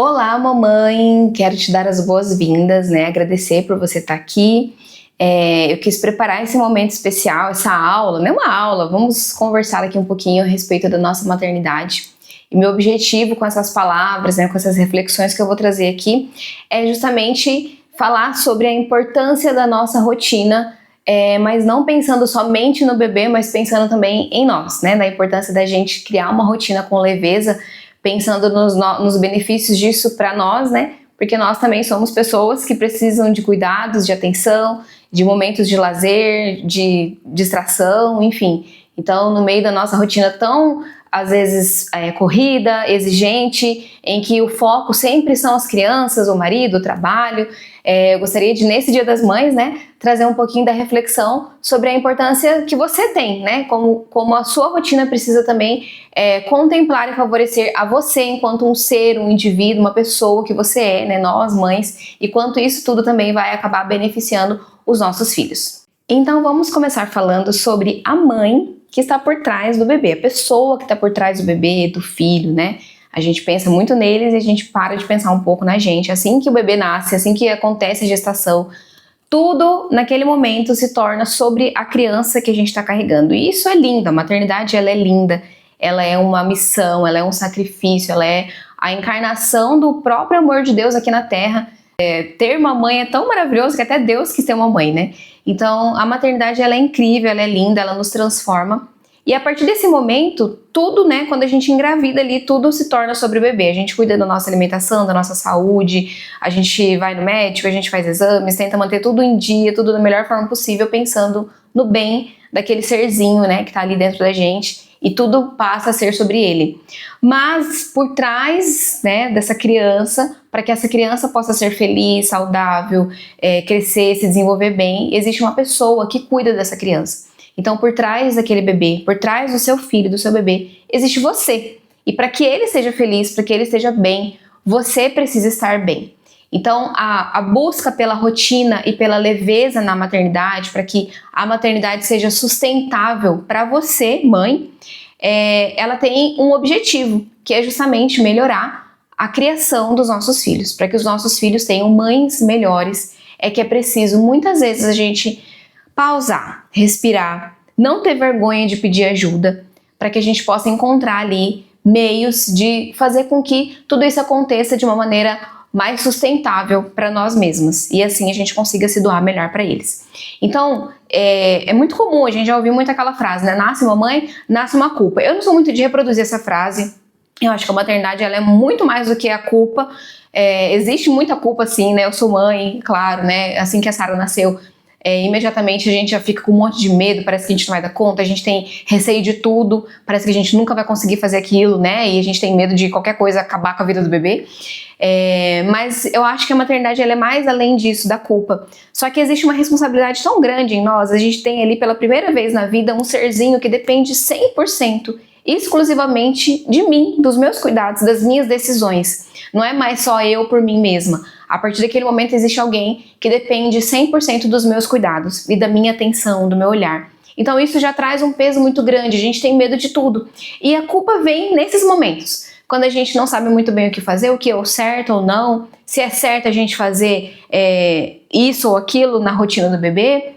Olá, mamãe! Quero te dar as boas-vindas, né? Agradecer por você estar aqui. Eu quis preparar esse momento especial, essa aula, não é uma aula, vamos conversar aqui um pouquinho a respeito da nossa maternidade. E meu objetivo com essas palavras, né, com essas reflexões que eu vou trazer aqui, é justamente falar sobre a importância da nossa rotina, mas não pensando somente no bebê, mas pensando também em nós, né? Da importância da gente criar uma rotina com leveza, pensando nos benefícios disso para nós, né? Porque nós também somos pessoas que precisam de cuidados, de atenção, de momentos de lazer, de distração, enfim. Então, no meio da nossa rotina tão, às vezes, corrida, exigente, em que o foco sempre são as crianças, o marido, o trabalho, eu gostaria de, nesse Dia das Mães, né, trazer um pouquinho da reflexão sobre a importância que você tem, né, como a sua rotina precisa também contemplar e favorecer a você enquanto um ser, um indivíduo, uma pessoa que você é, né, nós mães, e quanto isso tudo também vai acabar beneficiando os nossos filhos. Então vamos começar falando sobre a mãe que está por trás do bebê, a pessoa que está por trás do bebê, do filho, né? A gente pensa muito neles e a gente para de pensar um pouco na gente. Assim que o bebê nasce, assim que acontece a gestação, tudo naquele momento se torna sobre a criança que a gente está carregando. E isso é lindo, a maternidade ela é linda, ela é uma missão, ela é um sacrifício, ela é a encarnação do próprio amor de Deus aqui na Terra. Ter uma mãe é tão maravilhoso que até Deus quis ter uma mãe, né? Então a maternidade ela é incrível, ela é linda, ela nos transforma. E a partir desse momento, tudo, né, quando a gente engravida ali, tudo se torna sobre o bebê. A gente cuida da nossa alimentação, da nossa saúde, a gente vai no médico, a gente faz exames, tenta manter tudo em dia, tudo da melhor forma possível, pensando no bem daquele serzinho, né, que tá ali dentro da gente, e tudo passa a ser sobre ele. Mas por trás, né, dessa criança, para que essa criança possa ser feliz, saudável, crescer, se desenvolver bem, existe uma pessoa que cuida dessa criança. Então, por trás daquele bebê, por trás do seu filho, do seu bebê, existe você. E para que ele seja feliz, para que ele esteja bem, você precisa estar bem. Então, a busca pela rotina e pela leveza na maternidade, para que a maternidade seja sustentável para você, mãe, ela tem um objetivo, que é justamente melhorar a criação dos nossos filhos. Para que os nossos filhos tenham mães melhores, é que é preciso, muitas vezes, a gente pausar, respirar, não ter vergonha de pedir ajuda, para que a gente possa encontrar ali meios de fazer com que tudo isso aconteça de uma maneira mais sustentável para nós mesmas e assim a gente consiga se doar melhor para eles. Então, é muito comum, a gente já ouviu muito aquela frase, né? Nasce uma mãe, nasce uma culpa. Eu não sou muito de reproduzir essa frase. Eu acho que a maternidade ela é muito mais do que a culpa. Existe muita culpa, sim, né? Eu sou mãe, claro, né? Assim que a Sara nasceu, imediatamente a gente já fica com um monte de medo, parece que a gente não vai dar conta, a gente tem receio de tudo, parece que a gente nunca vai conseguir fazer aquilo, né? E a gente tem medo de qualquer coisa acabar com a vida do bebê. Mas eu acho que a maternidade ela é mais além disso, da culpa. Só que existe uma responsabilidade tão grande em nós, a gente tem ali pela primeira vez na vida um serzinho que depende 100% exclusivamente de mim, dos meus cuidados, das minhas decisões. Não é mais só eu por mim mesma. A partir daquele momento existe alguém que depende 100% dos meus cuidados e da minha atenção, do meu olhar. Então isso já traz um peso muito grande, a gente tem medo de tudo. E a culpa vem nesses momentos, quando a gente não sabe muito bem o que fazer, o que é o certo ou não, se é certo a gente fazer isso ou aquilo na rotina do bebê.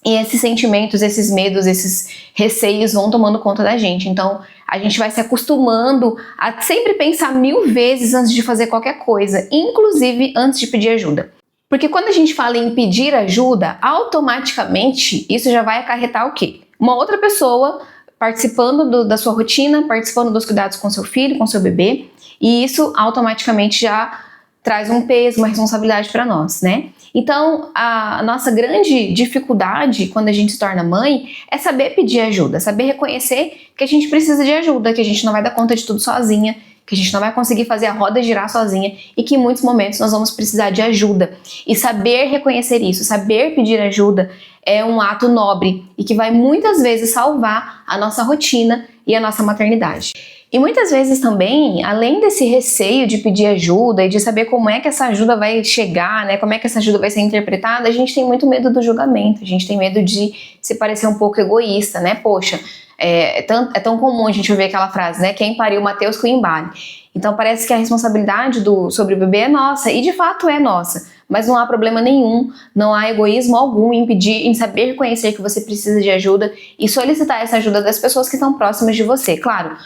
E esses sentimentos, esses medos, esses receios vão tomando conta da gente. Então, a gente vai se acostumando a sempre pensar 1000 vezes antes de fazer qualquer coisa, inclusive antes de pedir ajuda. Porque quando a gente fala em pedir ajuda, automaticamente isso já vai acarretar o quê? Uma outra pessoa participando da sua rotina, participando dos cuidados com seu filho, com seu bebê, e isso automaticamente já traz um peso, uma responsabilidade para nós, né? Então, a nossa grande dificuldade quando a gente se torna mãe é saber pedir ajuda, saber reconhecer que a gente precisa de ajuda, que a gente não vai dar conta de tudo sozinha, que a gente não vai conseguir fazer a roda girar sozinha e que em muitos momentos nós vamos precisar de ajuda. E saber reconhecer isso, saber pedir ajuda é um ato nobre e que vai muitas vezes salvar a nossa rotina e a nossa maternidade. E muitas vezes também, além desse receio de pedir ajuda e de saber como é que essa ajuda vai chegar, né, como é que essa ajuda vai ser interpretada, a gente tem muito medo do julgamento, a gente tem medo de se parecer um pouco egoísta, né? Poxa, É tão comum a gente ouvir aquela frase, né? Quem pariu Mateus que o embale. Então parece que a responsabilidade sobre o bebê é nossa, e de fato é nossa. Mas não há problema nenhum, não há egoísmo algum em saber reconhecer que você precisa de ajuda e solicitar essa ajuda das pessoas que estão próximas de você. Claro,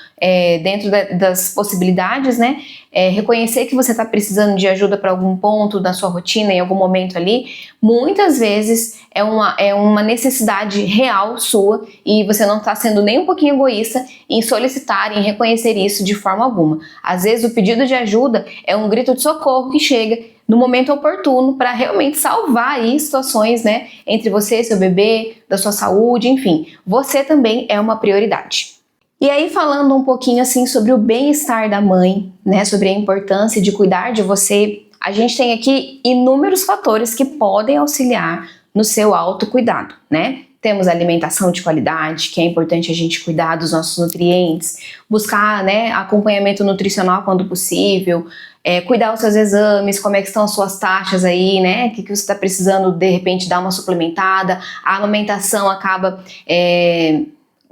dentro das possibilidades, né? Reconhecer que você está precisando de ajuda para algum ponto da sua rotina, em algum momento ali, muitas vezes é uma necessidade real sua e você não está sendo nem um pouquinho egoísta em solicitar, em reconhecer isso de forma alguma. Às vezes o pedido de ajuda é um grito de socorro que chega no momento oportuno para realmente salvar aí situações, né, entre você, seu bebê, da sua saúde, enfim. Você também é uma prioridade. E aí, falando um pouquinho assim sobre o bem-estar da mãe, né, sobre a importância de cuidar de você, a gente tem aqui inúmeros fatores que podem auxiliar no seu autocuidado, né? Temos alimentação de qualidade, que é importante a gente cuidar dos nossos nutrientes, buscar, né, acompanhamento nutricional quando possível, cuidar dos seus exames, como é que estão as suas taxas aí, né? O que você está precisando, de repente, dar uma suplementada. A amamentação acaba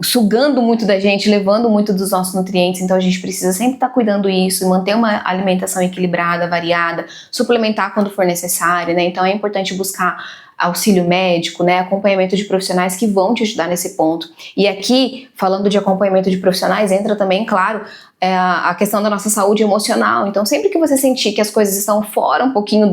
sugando muito da gente, levando muito dos nossos nutrientes, então a gente precisa sempre estar cuidando disso, manter uma alimentação equilibrada, variada, suplementar quando for necessário, né? Então é importante buscar auxílio médico, né, acompanhamento de profissionais que vão te ajudar nesse ponto. E aqui, falando de acompanhamento de profissionais, entra também, claro, a questão da nossa saúde emocional. Então, sempre que você sentir que as coisas estão fora um pouquinho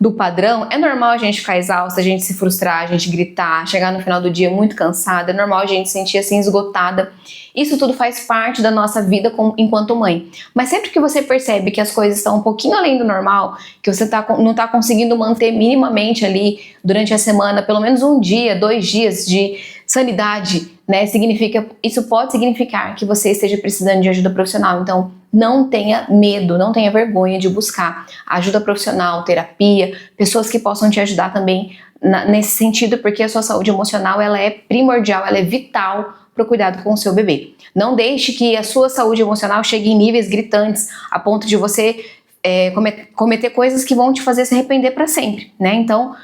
do padrão, é normal a gente ficar exausta, a gente se frustrar, a gente gritar, chegar no final do dia muito cansada, é normal a gente se sentir assim esgotada. Isso tudo faz parte da nossa vida enquanto mãe. Mas sempre que você percebe que as coisas estão um pouquinho além do normal, que você não está conseguindo manter minimamente ali durante a semana, pelo menos um dia, 2 dias de sanidade, né? Isso pode significar que você esteja precisando de ajuda profissional. Então, não tenha medo, não tenha vergonha de buscar ajuda profissional, terapia, pessoas que possam te ajudar também nesse sentido, porque a sua saúde emocional ela é primordial, ela é vital para o cuidado com o seu bebê. Não deixe que a sua saúde emocional chegue em níveis gritantes a ponto de você cometer coisas que vão te fazer se arrepender para sempre, né? Então,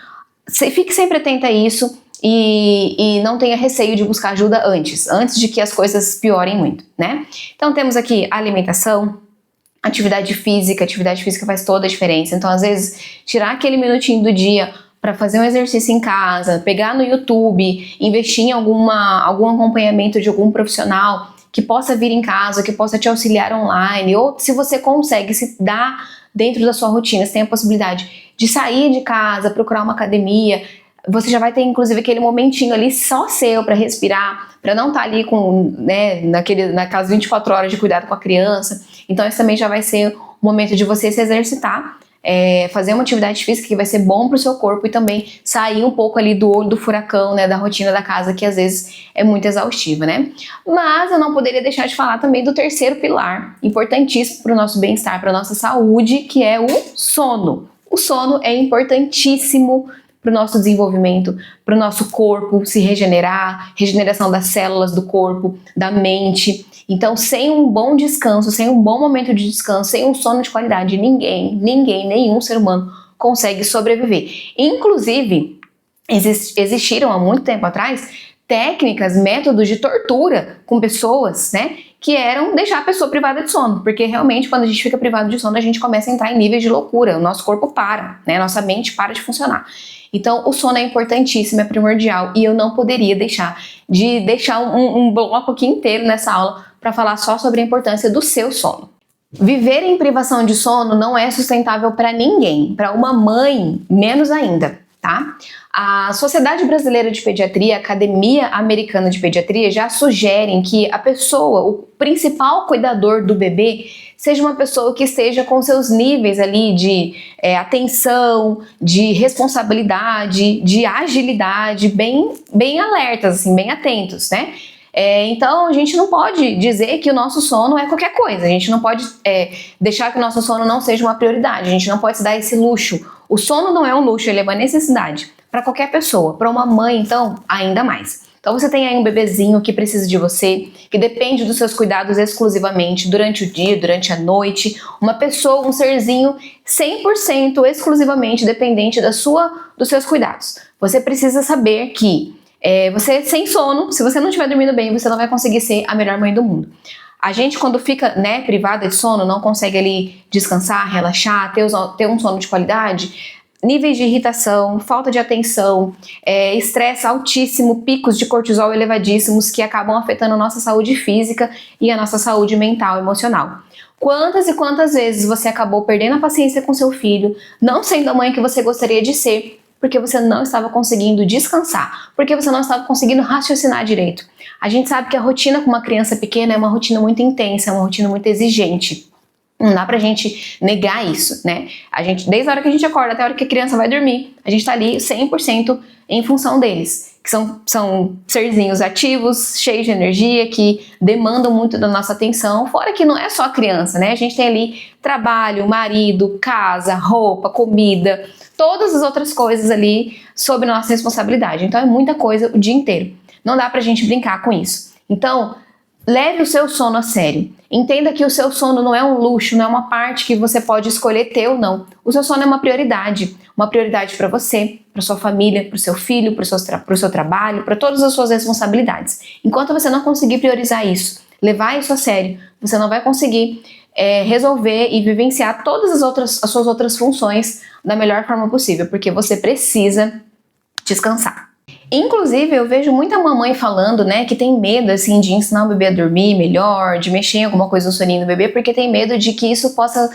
fique sempre atenta a isso e não tenha receio de buscar ajuda antes de que as coisas piorem muito, né? Então, temos aqui a alimentação, atividade física faz toda a diferença. Então, às vezes, tirar aquele minutinho do dia para fazer um exercício em casa, pegar no YouTube, investir em algum acompanhamento de algum profissional que possa vir em casa, que possa te auxiliar online, ou se você consegue se dar dentro da sua rotina, você tem a possibilidade de sair de casa, procurar uma academia, você já vai ter inclusive aquele momentinho ali só seu para respirar, para não estar ali com, né, naquelas 24 horas de cuidado com a criança. Então isso também já vai ser o momento de você se exercitar, fazer uma atividade física que vai ser bom para o seu corpo e também sair um pouco ali do olho do furacão, né, da rotina da casa, que às vezes é muito exaustiva, né? Mas eu não poderia deixar de falar também do terceiro pilar, importantíssimo para o nosso bem-estar, para a nossa saúde, que é o sono. O sono é importantíssimo para o nosso desenvolvimento, para o nosso corpo se regenerar, regeneração das células do corpo, da mente. Então, sem um bom descanso, sem um bom momento de descanso, sem um sono de qualidade, nenhum ser humano consegue sobreviver. Inclusive, existiram há muito tempo atrás técnicas, métodos de tortura com pessoas, né, que eram deixar a pessoa privada de sono, porque realmente quando a gente fica privado de sono, a gente começa a entrar em níveis de loucura, o nosso corpo para, né, nossa mente para de funcionar. Então, o sono é importantíssimo, é primordial, e eu não poderia deixar um bloco aqui inteiro nessa aula para falar só sobre a importância do seu sono. Viver em privação de sono não é sustentável para ninguém, para uma mãe menos ainda, tá? A Sociedade Brasileira de Pediatria, a Academia Americana de Pediatria já sugerem que a pessoa, o principal cuidador do bebê, seja uma pessoa que esteja com seus níveis ali de atenção, de responsabilidade, de agilidade, bem alertas, assim, bem atentos, né? Então a gente não pode dizer que o nosso sono é qualquer coisa, a gente não pode deixar que o nosso sono não seja uma prioridade, a gente não pode se dar esse luxo. O sono não é um luxo, ele é uma necessidade para qualquer pessoa, para uma mãe então ainda mais. Então você tem aí um bebezinho que precisa de você, que depende dos seus cuidados exclusivamente durante o dia, durante a noite, uma pessoa, um serzinho 100% exclusivamente dependente dos seus cuidados. Você precisa saber que Você sem sono, se você não estiver dormindo bem, você não vai conseguir ser a melhor mãe do mundo. A gente, quando fica, né, privada de sono, não consegue ali descansar, relaxar, ter um sono de qualidade, níveis de irritação, falta de atenção, estresse altíssimo, picos de cortisol elevadíssimos que acabam afetando a nossa saúde física e a nossa saúde mental e emocional. Quantas e quantas vezes você acabou perdendo a paciência com seu filho, não sendo a mãe que você gostaria de ser, porque você não estava conseguindo descansar, porque você não estava conseguindo raciocinar direito. A gente sabe que a rotina com uma criança pequena é uma rotina muito intensa, é uma rotina muito exigente. Não dá pra gente negar isso, né? Desde a hora que a gente acorda até a hora que a criança vai dormir, a gente tá ali 100% em função deles, que são serzinhos ativos, cheios de energia, que demandam muito da nossa atenção, fora que não é só a criança, né? A gente tem ali trabalho, marido, casa, roupa, comida, todas as outras coisas ali sob nossa responsabilidade. Então é muita coisa o dia inteiro. Não dá pra gente brincar com isso. Então, leve o seu sono a sério. Entenda que o seu sono não é um luxo, não é uma parte que você pode escolher ter ou não. O seu sono é uma prioridade para você, para sua família, para o seu filho, para o seu trabalho, para todas as suas responsabilidades. Enquanto você não conseguir priorizar isso, levar isso a sério, você não vai conseguir resolver e vivenciar todas as suas outras funções da melhor forma possível, porque você precisa descansar. Inclusive, eu vejo muita mamãe falando, né, que tem medo, assim, de ensinar o bebê a dormir melhor, de mexer em alguma coisa no soninho do bebê, porque tem medo de que isso possa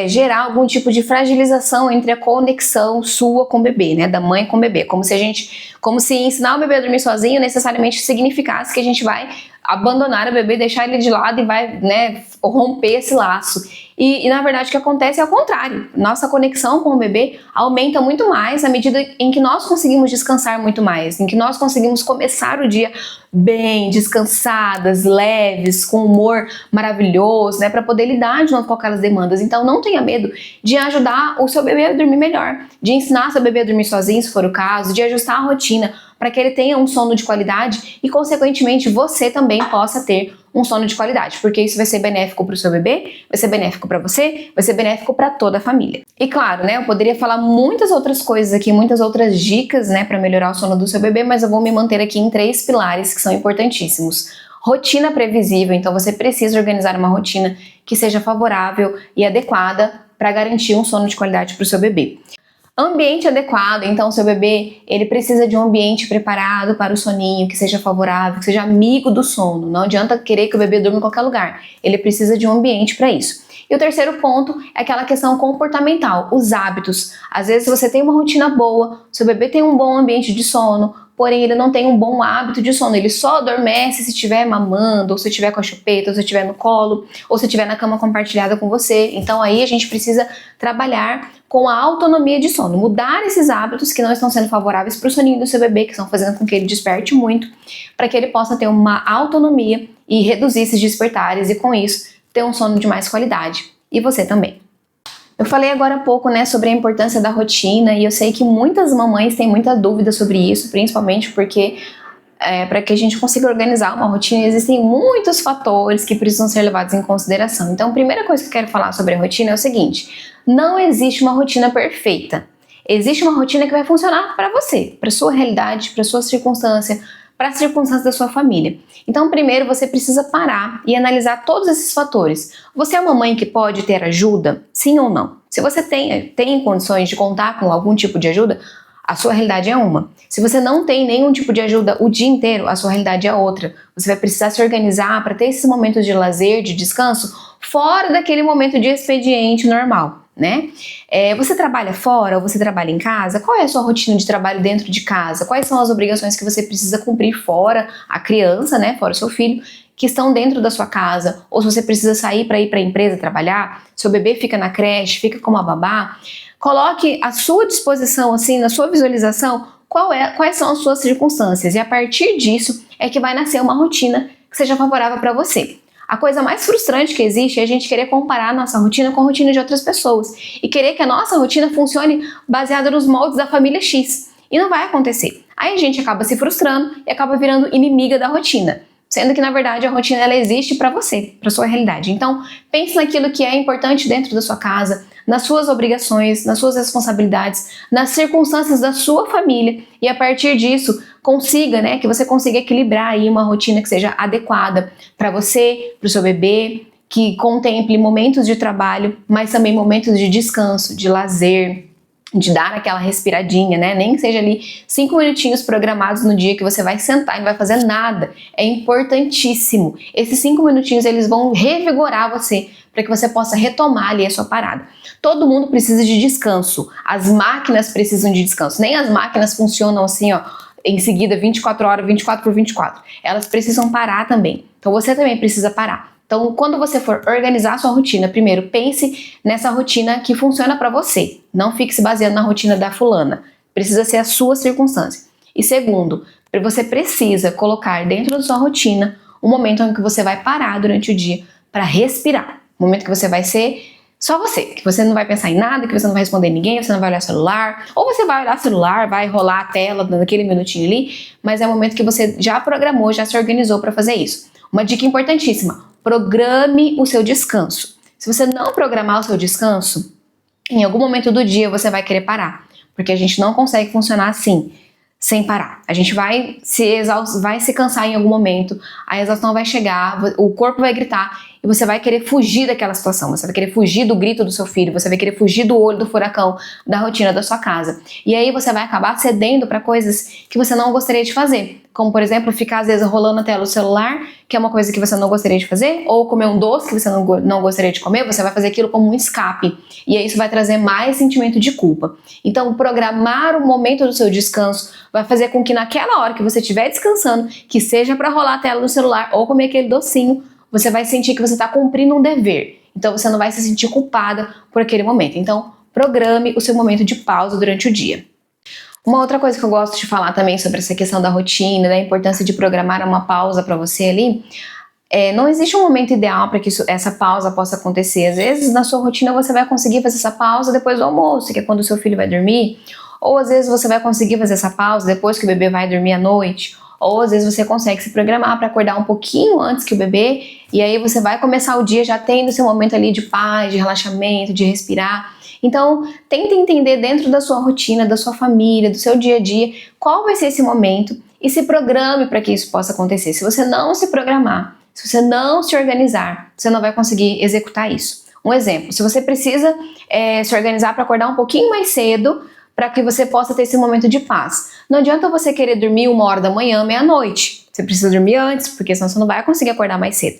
gerar algum tipo de fragilização entre a conexão sua com o bebê, né, da mãe com o bebê, como se ensinar o bebê a dormir sozinho necessariamente significasse que a gente vai abandonar o bebê, deixar ele de lado e vai, né, romper esse laço. E na verdade o que acontece é o contrário. Nossa conexão com o bebê aumenta muito mais à medida em que nós conseguimos descansar muito mais, em que nós conseguimos começar o dia bem, descansadas, leves, com humor maravilhoso, né, para poder lidar de novo com aquelas demandas. Então não tenha medo de ajudar o seu bebê a dormir melhor, de ensinar seu bebê a dormir sozinho, se for o caso, de ajustar a rotina para que ele tenha um sono de qualidade e, consequentemente, você também possa ter um sono de qualidade, porque isso vai ser benéfico para o seu bebê, vai ser benéfico para você, vai ser benéfico para toda a família. E claro, né, eu poderia falar muitas outras coisas aqui, muitas outras dicas, né, para melhorar o sono do seu bebê, mas eu vou me manter aqui em 3 pilares que são importantíssimos. Rotina previsível, então você precisa organizar uma rotina que seja favorável e adequada para garantir um sono de qualidade para o seu bebê. Ambiente adequado, então seu bebê, ele precisa de um ambiente preparado para o soninho, que seja favorável, que seja amigo do sono. Não adianta querer que o bebê durma em qualquer lugar, ele precisa de um ambiente para isso. E o terceiro ponto é aquela questão comportamental, os hábitos. Às vezes você tem uma rotina boa, seu bebê tem um bom ambiente de sono, porém ele não tem um bom hábito de sono, ele só adormece se estiver mamando, ou se estiver com a chupeta, ou se estiver no colo, ou se estiver na cama compartilhada com você. Então aí a gente precisa trabalhar com a autonomia de sono, mudar esses hábitos que não estão sendo favoráveis para o soninho do seu bebê, que estão fazendo com que ele desperte muito, para que ele possa ter uma autonomia e reduzir esses despertares e com isso ter um sono de mais qualidade. E você também. Eu falei agora há pouco, né, sobre a importância da rotina e eu sei que muitas mamães têm muita dúvida sobre isso, principalmente porque para que a gente consiga organizar uma rotina existem muitos fatores que precisam ser levados em consideração. Então, a primeira coisa que eu quero falar sobre a rotina é o seguinte: não existe uma rotina perfeita. Existe uma rotina que vai funcionar para você, para sua realidade, para sua circunstância, para as circunstâncias da sua família. Então, primeiro você precisa parar e analisar todos esses fatores. Você é uma mãe que pode ter ajuda? Sim ou não? Se você tem condições de contar com algum tipo de ajuda, a sua realidade é uma. Se você não tem nenhum tipo de ajuda o dia inteiro, a sua realidade é outra. Você vai precisar se organizar para ter esses momentos de lazer, de descanso, fora daquele momento de expediente normal, né? Você trabalha fora ou você trabalha em casa? Qual é a sua rotina de trabalho dentro de casa? Quais são as obrigações que você precisa cumprir fora a criança, né? Fora o seu filho, que estão dentro da sua casa? Ou se você precisa sair para ir para a empresa trabalhar, seu bebê fica na creche, fica com uma babá. Coloque à sua disposição, assim, na sua visualização, quais são as suas circunstâncias. E a partir disso é que vai nascer uma rotina que seja favorável para você. A coisa mais frustrante que existe é a gente querer comparar a nossa rotina com a rotina de outras pessoas. E querer que a nossa rotina funcione baseada nos moldes da família X. E não vai acontecer. Aí a gente acaba se frustrando e acaba virando inimiga da rotina. Sendo que, na verdade, a rotina ela existe para você, para sua realidade. Então, pense naquilo que é importante dentro da sua casa, nas suas obrigações, nas suas responsabilidades, nas circunstâncias da sua família e, a partir disso, consiga, né, que você consiga equilibrar aí uma rotina que seja adequada para você, para o seu bebê, que contemple momentos de trabalho, mas também momentos de descanso, de lazer, de dar aquela respiradinha, né? Nem que seja ali 5 minutinhos programados no dia que você vai sentar e não vai fazer nada. É importantíssimo. Esses 5 minutinhos, eles vão revigorar você para que você possa retomar ali a sua parada. Todo mundo precisa de descanso. As máquinas precisam de descanso. Nem as máquinas funcionam assim, ó, em seguida 24 horas, 24 por 24. Elas precisam parar também. Então você também precisa parar. Então, quando você for organizar a sua rotina, primeiro pense nessa rotina que funciona para você. Não fique se baseando na rotina da fulana. Precisa ser a sua circunstância. E segundo, você precisa colocar dentro da sua rotina um momento em que você vai parar durante o dia para respirar. Um momento que você vai ser só você, que você não vai pensar em nada, que você não vai responder ninguém, você não vai olhar celular, ou você vai olhar celular, vai rolar a tela naquele minutinho ali, mas é um momento que você já programou, já se organizou para fazer isso. Uma dica importantíssima: programe o seu descanso. Se você não programar o seu descanso, em algum momento do dia você vai querer parar, porque a gente não consegue funcionar assim, sem parar. A gente vai se cansar em algum momento, a exaustão vai chegar, o corpo vai gritar e você vai querer fugir daquela situação, você vai querer fugir do grito do seu filho, você vai querer fugir do olho do furacão, da rotina da sua casa. E aí você vai acabar cedendo para coisas que você não gostaria de fazer. Como, por exemplo, ficar às vezes rolando a tela do celular, que é uma coisa que você não gostaria de fazer, ou comer um doce que você não gostaria de comer, você vai fazer aquilo como um escape. E aí isso vai trazer mais sentimento de culpa. Então, programar o momento do seu descanso vai fazer com que naquela hora que você estiver descansando, que seja para rolar a tela do celular ou comer aquele docinho, você vai sentir que você está cumprindo um dever. Então, você não vai se sentir culpada por aquele momento. Então, programe o seu momento de pausa durante o dia. Uma outra coisa que eu gosto de falar também sobre essa questão da rotina, da importância de programar uma pausa para você ali, não existe um momento ideal para que essa pausa possa acontecer. Às vezes, na sua rotina, você vai conseguir fazer essa pausa depois do almoço, que é quando o seu filho vai dormir, ou às vezes você vai conseguir fazer essa pausa depois que o bebê vai dormir à noite, ou às vezes você consegue se programar para acordar um pouquinho antes que o bebê, e aí você vai começar o dia já tendo seu momento ali de paz, de relaxamento, de respirar. Então, tente entender dentro da sua rotina, da sua família, do seu dia a dia, qual vai ser esse momento e se programe para que isso possa acontecer. Se você não se programar, se você não se organizar, você não vai conseguir executar isso. Um exemplo, se você precisa se organizar para acordar um pouquinho mais cedo, para que você possa ter esse momento de paz. Não adianta você querer dormir 1h da manhã, meia-noite. Você precisa dormir antes, porque senão você não vai conseguir acordar mais cedo.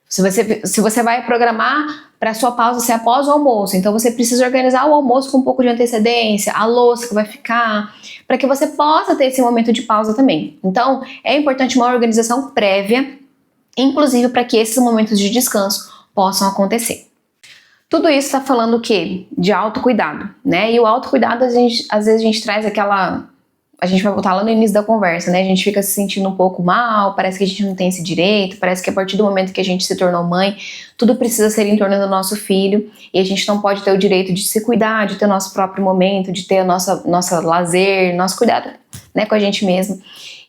Se você vai programar para a sua pausa ser após o almoço, então você precisa organizar o almoço com um pouco de antecedência, a louça que vai ficar, para que você possa ter esse momento de pausa também. Então, é importante uma organização prévia, inclusive para que esses momentos de descanso possam acontecer. Tudo isso está falando o quê? De autocuidado, né? E o autocuidado, às vezes a gente traz aquela... A gente vai voltar lá no início da conversa, né? A gente fica se sentindo um pouco mal, parece que a gente não tem esse direito, parece que a partir do momento que a gente se tornou mãe, tudo precisa ser em torno do nosso filho e a gente não pode ter o direito de se cuidar, de ter o nosso próprio momento, de ter o nosso lazer, nosso cuidado, né, com a gente mesmo.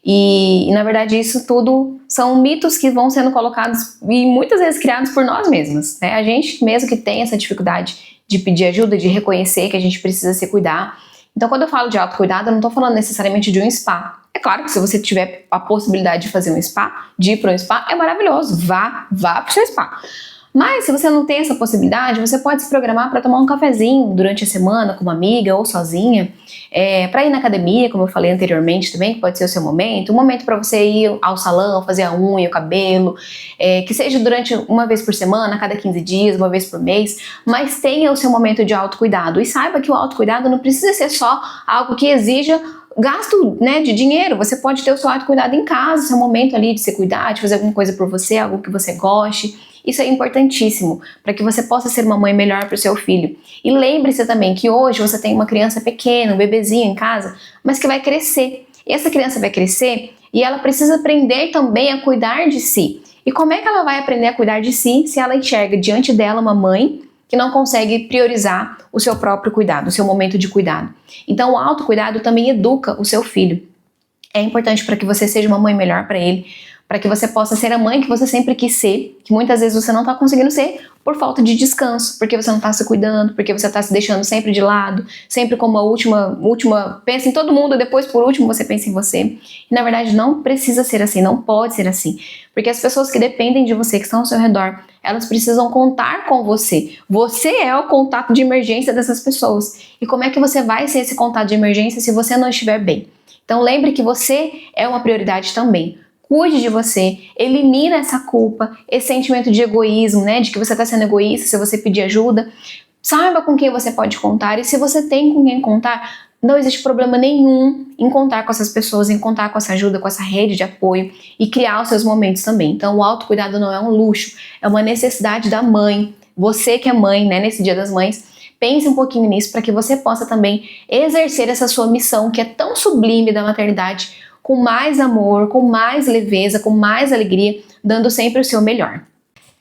E na verdade isso tudo são mitos que vão sendo colocados e muitas vezes criados por nós mesmos, né? A gente mesmo que tem essa dificuldade de pedir ajuda, de reconhecer que a gente precisa se cuidar. Então quando eu falo de autocuidado, eu não estou falando necessariamente de um spa. É claro que se você tiver a possibilidade de fazer um spa, de ir para um spa, é maravilhoso, vá para o seu spa. Mas se você não tem essa possibilidade, você pode se programar para tomar um cafezinho durante a semana com uma amiga ou sozinha, para ir na academia, como eu falei anteriormente também, que pode ser o seu momento, um momento para você ir ao salão, fazer a unha, o cabelo, que seja durante uma vez por semana, a cada 15 dias, uma vez por mês, mas tenha o seu momento de autocuidado e saiba que o autocuidado não precisa ser só algo que exija gasto, né, de dinheiro. Você pode ter o seu autocuidado em casa, seu momento ali de se cuidar, de fazer alguma coisa por você, algo que você goste. Isso é importantíssimo para que você possa ser uma mãe melhor para o seu filho. E lembre-se também que hoje você tem uma criança pequena, um bebezinho em casa, mas que vai crescer. E essa criança vai crescer e ela precisa aprender também a cuidar de si. E como é que ela vai aprender a cuidar de si se ela enxerga diante dela uma mãe que não consegue priorizar o seu próprio cuidado, o seu momento de cuidado? Então o autocuidado também educa o seu filho. É importante para que você seja uma mãe melhor para ele, para que você possa ser a mãe que você sempre quis ser, que muitas vezes você não está conseguindo ser por falta de descanso, porque você não está se cuidando, porque você está se deixando sempre de lado, sempre como a última, pensa em todo mundo, depois por último você pensa em você. E na verdade não precisa ser assim, não pode ser assim, porque as pessoas que dependem de você, que estão ao seu redor, elas precisam contar com você. Você é o contato de emergência dessas pessoas. E como é que você vai ser esse contato de emergência se você não estiver bem? Então lembre que você é uma prioridade também. Cuide de você, elimina essa culpa, esse sentimento de egoísmo, né, de que você está sendo egoísta se você pedir ajuda. Saiba com quem você pode contar, e se você tem com quem contar, não existe problema nenhum em contar com essas pessoas, em contar com essa ajuda, com essa rede de apoio e criar os seus momentos também. Então o autocuidado não é um luxo, é uma necessidade da mãe. Você que é mãe, né, nesse Dia das Mães, pense um pouquinho nisso para que você possa também exercer essa sua missão que é tão sublime da maternidade, com mais amor, com mais leveza, com mais alegria, dando sempre o seu melhor.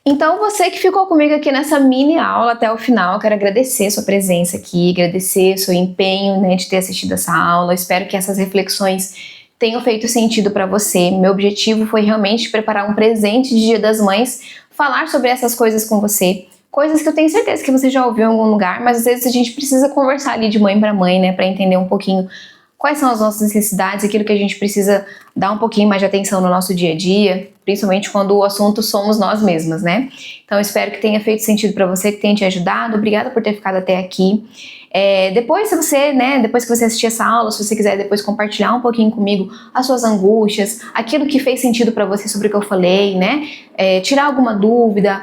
Então você que ficou comigo aqui nessa mini aula até o final, eu quero agradecer sua presença aqui, agradecer seu empenho, né, de ter assistido essa aula. Eu espero que essas reflexões tenham feito sentido para você. Meu objetivo foi realmente preparar um presente de Dia das Mães, falar sobre essas coisas com você, coisas que eu tenho certeza que você já ouviu em algum lugar, mas às vezes a gente precisa conversar ali de mãe para mãe, né, para entender um pouquinho quais são as nossas necessidades, aquilo que a gente precisa dar um pouquinho mais de atenção no nosso dia a dia, principalmente quando o assunto somos nós mesmas, né? Então eu espero que tenha feito sentido para você, que tenha te ajudado. Obrigada por ter ficado até aqui. Depois que você assistir essa aula, se você quiser depois compartilhar um pouquinho comigo as suas angústias, aquilo que fez sentido para você sobre o que eu falei, né? Tirar alguma dúvida,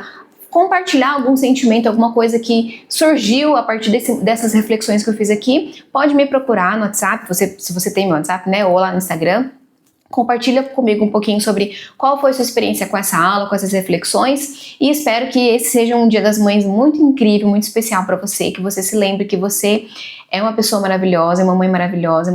compartilhar algum sentimento, alguma coisa que surgiu a partir dessas reflexões que eu fiz aqui, pode me procurar no WhatsApp, se você tem meu WhatsApp, né, ou lá no Instagram. Compartilha comigo um pouquinho sobre qual foi a sua experiência com essa aula, com essas reflexões, e espero que esse seja um Dia das Mães muito incrível, muito especial para você, que você se lembre que você é uma pessoa maravilhosa, é uma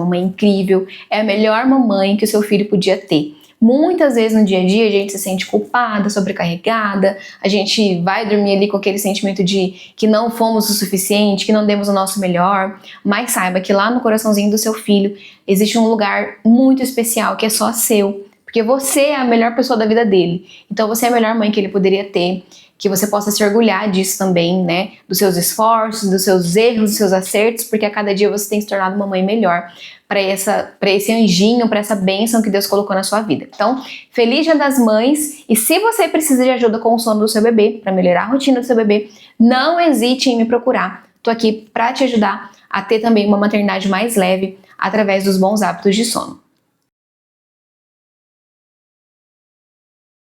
mãe incrível, é a melhor mamãe que o seu filho podia ter. Muitas vezes no dia a dia a gente se sente culpada, sobrecarregada, a gente vai dormir ali com aquele sentimento de que não fomos o suficiente, que não demos o nosso melhor, mas saiba que lá no coraçãozinho do seu filho existe um lugar muito especial que é só seu, porque você é a melhor pessoa da vida dele, então você é a melhor mãe que ele poderia ter, que você possa se orgulhar disso também, né, dos seus esforços, dos seus erros, dos seus acertos, porque a cada dia você tem se tornado uma mãe melhor para esse anjinho, para essa bênção que Deus colocou na sua vida. Então, feliz Dia das Mães, e se você precisa de ajuda com o sono do seu bebê, para melhorar a rotina do seu bebê, não hesite em me procurar. Tô aqui para te ajudar a ter também uma maternidade mais leve através dos bons hábitos de sono.